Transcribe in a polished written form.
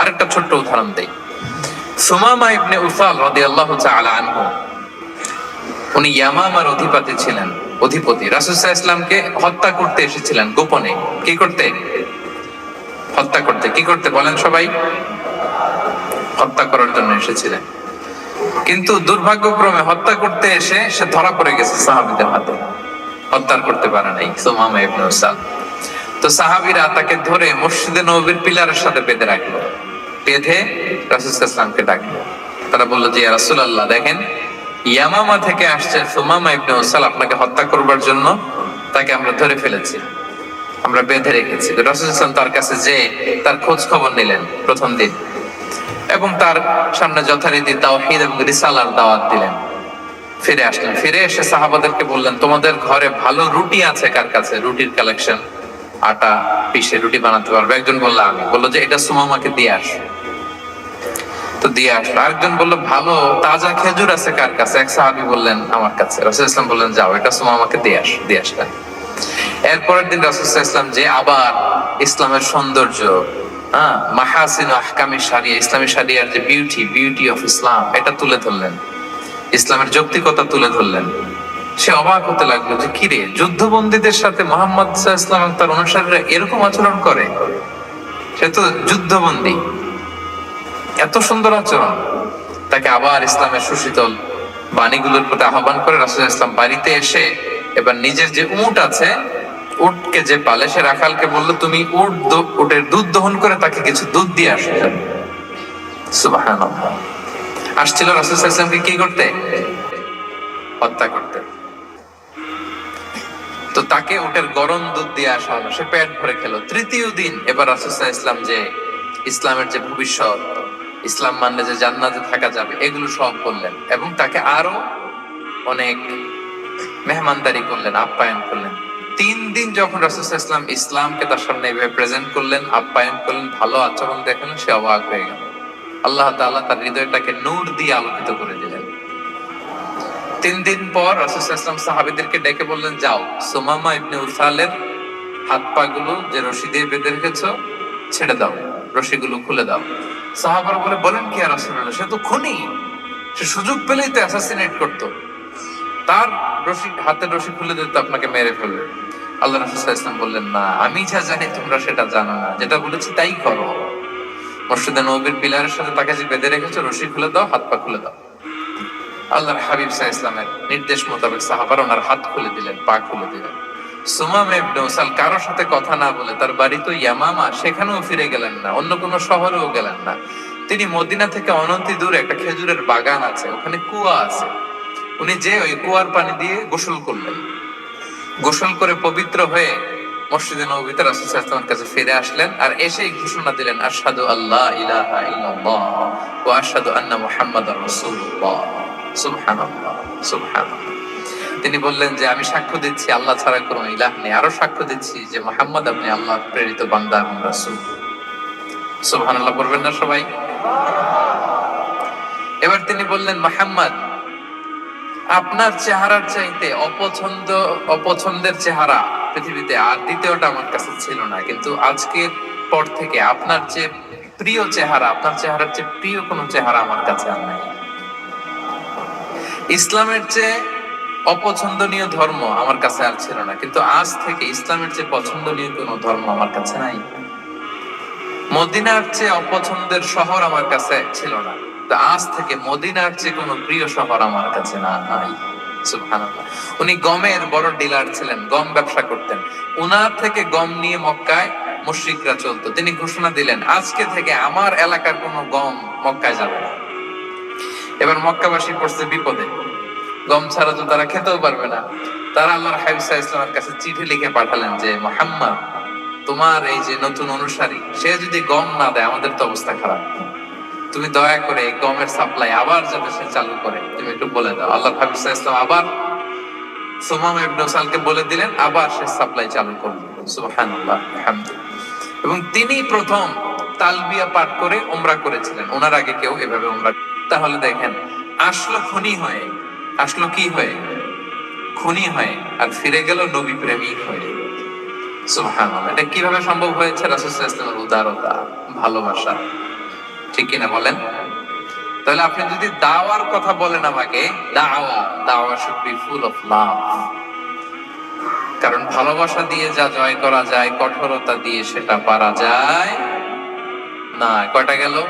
আরেকটা ছোট্ট উদাহরণ দেই। সুমামা ইবনে উসাল রাদিয়াল্লাহু তাআলা আনহু, উনি ইয়ামামার অধিপতি ছিলেন। রাসূল সাল্লাল্লাহু আলাইহি ওয়াসাল্লামকে হত্যা করতে এসেছিলেন গোপনে। কি করতে? হত্যা করতে। কি করতে বলেন সবাই? হত্যা করার জন্য এসেছিলেন। কিন্তু দুর্ভাগ্যক্রমে হত্যা করতে এসে সে ধরা পড়ে গেছে সাহাবীদের হাতে, হত্যা করতে পারে নাই সুমামা ইবনে উসাল। তো সাহাবীরা তাকে ধরে মসজিদে নববীর পিলারের সাথে বেঁধে রাখলো। বেঁধে রাসূল সাল্লাল্লাহু আলাইহি ওয়াসাল্লামকে ডাকলো। তারা বলল যে ইয়া রাসূলুল্লাহ, দেখেন ইয়ামামা থেকে আসছে সুমামা ইবনে উসাল আপনাকে হত্যা করবার জন্য, তাকে আমরা ধরে ফেলেছি, আমরা বেঁধে রেখেছি। তো রাসূল সাল্লাল্লাহু আলাইহি ওয়াসাল্লাম তার কাছে যে তার খোঁজ খবর নিলেন প্রথম দিন, এবং তার সামনে যথারীতি তাওহীদ এবং রিসালার দাওয়াত দিলেন। ফিরে আসলেন। ফিরে এসে সাহাবাদেরকে বললেন, তোমাদের ঘরে ভালো রুটি আছে কার কাছে? রুটির কালেকশন, আটা পিষে রুটি বানাতে পারবে। একজন বলল আমি। বললো যে এটা সুমামাকে দিয়ে আস। তো দিয়ে আসলো। আরেকজন বললো ভালো তাজা খেজুর আছে কার কাছে? এক সাহাবী বললেন আমার কাছে। রাসূল সাল্লাল্লাহু আলাইহি ওয়াসাল্লাম বললেন যাও, এটা সুমামাকে দিয়ে আস। দিয়ে আসলেন। এরপরের দিন রাসূল সাল্লাল্লাহু আলাইহি ওয়াসাল্লাম যে আবার ইসলামের সৌন্দর্য, মাহাসিন আহকামি শারিয়া, ইসলামী শারিয়ার যে বিউটি অফ ইসলাম, এটা তুলে ধরলেন। ইসলামের যৌক্তিকতা তুলে ধরলেন। সে অবাক হতে লাগলো যে কিরে, যুদ্ধবন্দীদের সাথে মুহাম্মদ সাল্লাল্লাহু আলাইহি ওয়াসাল্লাম তার অনুসারীরা এরকম আচরণ করে? সে তো যুদ্ধবন্দী, এত সুন্দর আচরণ। তাকে আবার ইসলামের সুশীতল বাণীগুলোর প্রতি আহ্বান করে রাসূল সাল্লাল্লাহু আলাইহি ওয়াসাল্লাম বাড়িতে এসে এবার নিজের যে উট আছে, উটকে যে পালে, সে রাখালকে বললো তুমি উটের দুধ দহন করে তাকে কিছু দুধ দিয়ে আসো। সুবহানাল্লাহ। আসছিল রাসূল সাল্লাল্লাহু আলাইহি ওয়াসাল্লামকে কি করতে? হত্যা করতে। তো তাকে উটের গরম দুধ দিয়ে আসা হলো, সে পেট ভরে খেলো। তৃতীয় দিন এবার রাসূল সাল্লাল্লাহু আলাইহি ওয়াসাল্লাম যে ইসলামের যে ভবিষ্যৎ, ইসলাম মানলে যে জান্নাতে থাকা যাবে, এগুলো সব বললেন, এবং তাকে আরো অনেক মেহমানদারি করলেন, আপ্যায়ন করলেন। 3 দিন যখন রাসূল সাল্লাল্লাহু আলাইহি ওয়াসাল্লাম ইসলামকে তার সামনে এভাবে প্রেজেন্ট করলেন, আপ্যায়ন করলেন, ভালো আচরণ দেখালেন, সে অবাক হয়ে গেল। আল্লাহ তাআলা তার হৃদয়টাকে নূর দিয়ে আলোকিত করে দিলেন। 3 দিন পর রাসূল সাল্লাল্লাহু আলাইহি ওয়াসাল্লাম সাহাবীদেরকে ডেকে বললেন, যাও সুমামা ইবনে উসালের হাত পা গুলো যে রশি দিয়ে বেঁধে রেখেছো ছেড়ে দাও, রশিগুলো খুলে দাও। সাহাবারা বলেন কি ইয়া রাসূলুল্লাহ, সে তো খুনি, সে সুযোগ পেলেই তো অ্যাসাসিনেট করতো, তার রশি, হাতের রশি খুলে দিতে আপনাকে মেরে ফেলবে। আল্লাহ রাসূল সাল্লাল্লাহু আলাইহি ওয়াসাল্লাম বললেন, না, আমি যা জানি তোমরা সেটা জানো না, যেটা বলেছি তাই করো। মসজিদে নববীর পিলারের সাথে তাকে যে বেঁধে রেখেছো, রশি খুলে দাও, হাত পা খুলে দাও। আল্লাহর হাবিব সাল্লাল্লাহু আলাইহি ওয়াসাল্লামের নির্দেশ মোতাবেক সাহাবারা ওনার হাত খুলে দিলেন, পা খুলে দিলেন। সুমামা ইবনে উসাল কারো সাথে কথা না বলে, তার বাড়ি তো ইয়ামামা, সেখানেও ফিরে গেলেন না, অন্য কোনো শহরেও গেলেন না। তিনি মদিনা থেকে অনতি দূরে একটা খেজুরের বাগান আছে, ওখানে কুয়া আছে, উনি যে ওই কুয়ার পানি দিয়ে গোসল করলেন। গোসল করে পবিত্র হয়ে মসজিদে নববীতে রাসূল সাল্লাল্লাহু আলাইহি ওয়াসাল্লামের কাছে ফিরে আসলেন, আর এসেই ঘোষণা দিলেন, আশহাদু আল্লা ইলাহা ইল্লাল্লাহ ওয়া আশহাদু আন্না মুহাম্মাদার রাসূলুল্লাহ। সুবহানাল্লাহ, সুবহানাল্লাহ। তিনি বললেন যে আমি সাক্ষ্য দিচ্ছি আল্লাহ ছাড়া কোনো ইলাহ নেই, আরো সাক্ষ্য দিচ্ছি যে মুহাম্মদ আপনি আল্লাহর প্রেরিত বান্দা এবং রাসূল। সুবহানাল্লাহ পড়বেন না সবাই? এবার তিনি বললেন, মুহাম্মদ, আপনার চেহারার চাইতে অপছন্দের চেহারা পৃথিবীতে আর দ্বিতীয়টা আমার কাছে ছিল না, কিন্তু আজকের পর থেকে আপনার যে প্রিয় চেহারা, আপনার চেহারার চেয়ে প্রিয় কোনো চেহারা আমার কাছে আর নাই। ইসলামের চেয়ে অপছন্দনীয় ধর্ম আমার কাছে আর ছিল না, কিন্তু আজ থেকে ইসলামের চেয়ে পছন্দনীয় কোনো ধর্ম আমার কাছে নাই। মদিনার চেয়ে অপছন্দের শহর আমার কাছে ছিল না, তো আজ থেকে মদিনার চেয়ে কোনো প্রিয় শহর আমার কাছে নাই। সুবহানাল্লাহ। উনি গমের বড় ডিলার ছিলেন, গম ব্যবসা করতেন। উনার থেকে গম নিয়ে মক্কায় মুশরিকরা চলতো। তিনি ঘোষণা দিলেন, আজকে থেকে আমার এলাকার কোনো গম মক্কায় যাবে না। এবার মক্কাবাসী পড়ছে বিপদে, গম ছাড়া তো তারা খেতেও পারবে না। তারা আল্লাহর হাবিব সাল্লাল্লাহু আলাইহি ওয়াসাল্লামের কাছে চিঠি লিখে পাঠালেন যে, মুহাম্মদ, তোমার এই যে নতুন অনুসারী, সে যদি গম না দেয় আমাদের তো অবস্থা খারাপ, তুমি দয়া করে এই গমের সাপ্লাই আবার যাতে সে চালু করে তুমি একটু বলে দাও। আল্লাহর হাবিব সাল্লাল্লাহু আলাইহি ওয়াসাল্লাম আবার সুমামা ইবনে উসালকে বলে দিলেন, আবার সে সাপ্লাই চালু করলেন। সুবহানাল্লাহ, আলহামদুলিল্লাহ। এবং তিনি প্রথম তালবিয়া পাঠ করে উমরা করেছিলেন, ওনার আগে কেউ এভাবে উমরা। তাহলে দেখেন, আসলো খুনি হয়ে, আসলো কি হয়ে? খুনি হয়ে, আর ফিরে গেল নবী প্রেমিক হয়ে। সুবহানাল্লাহ। এটা কিভাবে সম্ভব হয়েছে? রাসূল সাল্লাল্লাহু আলাইহি ওয়াসাল্লামের উদারতা, ভালোবাসা। ঠিক কিনা বলেন? তাহলে আপনি যদি দাওয়ার কথা বলেন আমাকে, দাওয়া দাওয়া should be full of love. কারণ ভালোবাসা দিয়ে যা জয় করা যায়, কঠোরতা দিয়ে সেটা পারা যায় না। কয়টা গেল?